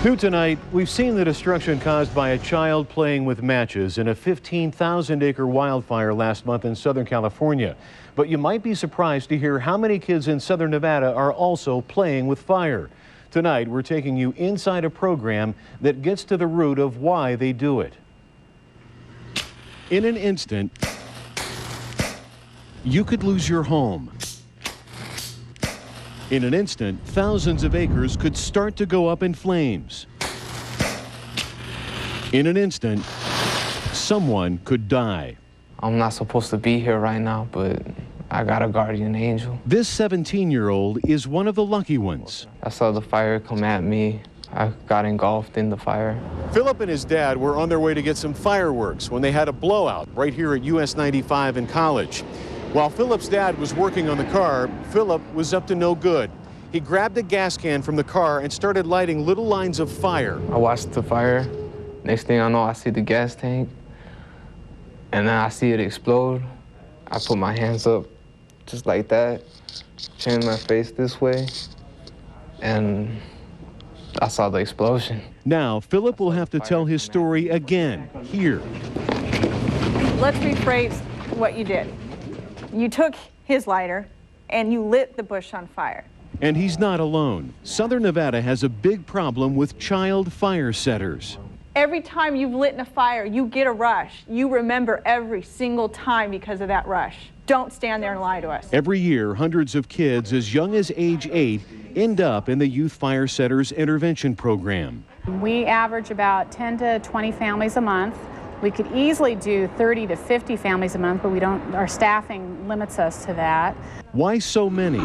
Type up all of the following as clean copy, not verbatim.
New tonight, we've seen the destruction caused by a child playing with matches in a 15,000-acre wildfire last month in Southern California. But you might be surprised to hear how many kids in Southern Nevada are also playing with fire. Tonight, we're taking you inside a program that gets to the root of why they do it. In an instant, you could lose your home. In an instant, thousands of acres could start to go up in flames. In an instant, someone could die. I'm not supposed to be here right now, but I got a guardian angel. This 17-year-old is one of the lucky ones. I saw the fire come at me. I got engulfed in the fire. Philip and his dad were on their way to get some fireworks when they had a blowout right here at US 95 in College. While Philip's dad was working on the car, Philip was up to no good. He grabbed a gas can from the car and started lighting little lines of fire. I watched the fire. Next thing I know, I see the gas tank, and then I see it explode. I put my hands up just like that, turn my face this way, and I saw the explosion. Now, Philip will have to tell his story again, here. Let's rephrase what you did. You took his lighter and you lit the bush on fire. And he's not alone. Southern Nevada has a big problem with child fire setters. Every time you've lit in a fire, you get a rush. You remember every single time because of that rush. Don't stand there and lie to us. Every year, hundreds of kids as young as age 8 end up in the Youth Fire Setters Intervention Program. We average about 10 to 20 families a month. We could easily do 30 to 50 families a month, but our staffing limits us to that. Why so many?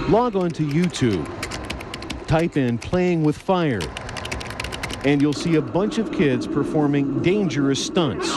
Log on to YouTube, type in "playing with fire," and you'll see a bunch of kids performing dangerous stunts.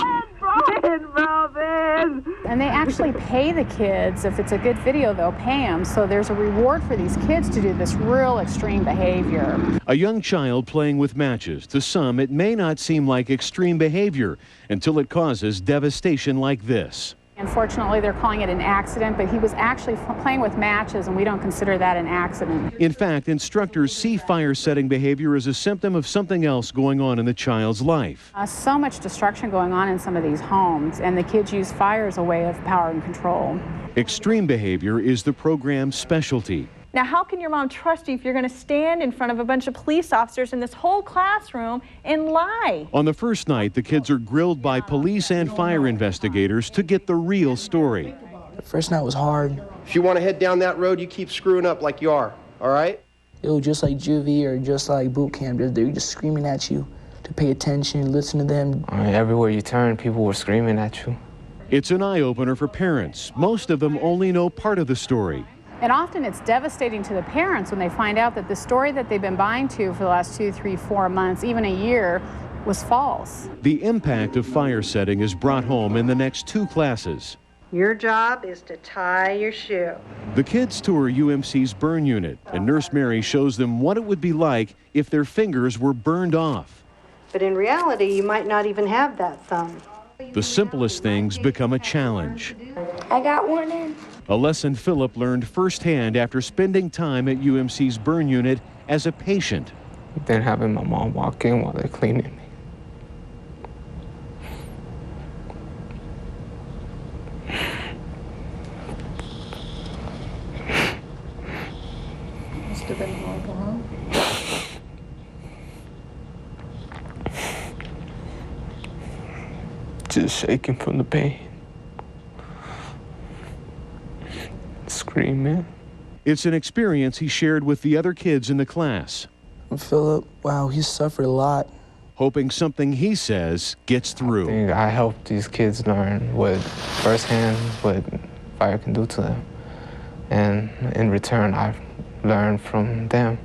And they actually pay the kids. If it's a good video, they'll pay them. So there's a reward for these kids to do this real extreme behavior. A young child playing with matches. To some, it may not seem like extreme behavior until it causes devastation like this. Unfortunately, they're calling it an accident, but he was actually playing with matches, and we don't consider that an accident. In fact, instructors see fire-setting behavior as a symptom of something else going on in the child's life. So much destruction going on in some of these homes, and the kids use fire as a way of power and control. Extreme behavior is the program's specialty. Now, how can your mom trust you if you're going to stand in front of a bunch of police officers in this whole classroom and lie? On the first night, the kids are grilled by police and fire investigators to get the real story. The first night was hard. If you want to head down that road, you keep screwing up like you are, all right? It was just like juvie or just like boot camp. They were just screaming at you to pay attention, listen to them. Everywhere you turn, people were screaming at you. It's an eye-opener for parents. Most of them only know part of the story. And often it's devastating to the parents when they find out that the story that they've been buying to for the last 2, 3, 4 months, even a year, was false. The impact of fire setting is brought home in the next 2 classes. Your job is to tie your shoe. The kids tour UMC's burn unit, and Nurse Mary shows them what it would be like if their fingers were burned off. But in reality, you might not even have that thumb. The simplest things become a challenge. I got one in. A lesson Philip learned firsthand after spending time at UMC's burn unit as a patient. Then having my mom walk in while they're cleaning me. Must have been horrible, huh? Just shaking from the pain. Screaming. It's an experience he shared with the other kids in the class. Philip, wow, he suffered a lot. Hoping something he says gets through. I think I helped these kids learn firsthand what fire can do to them. And in return, I've learned from them.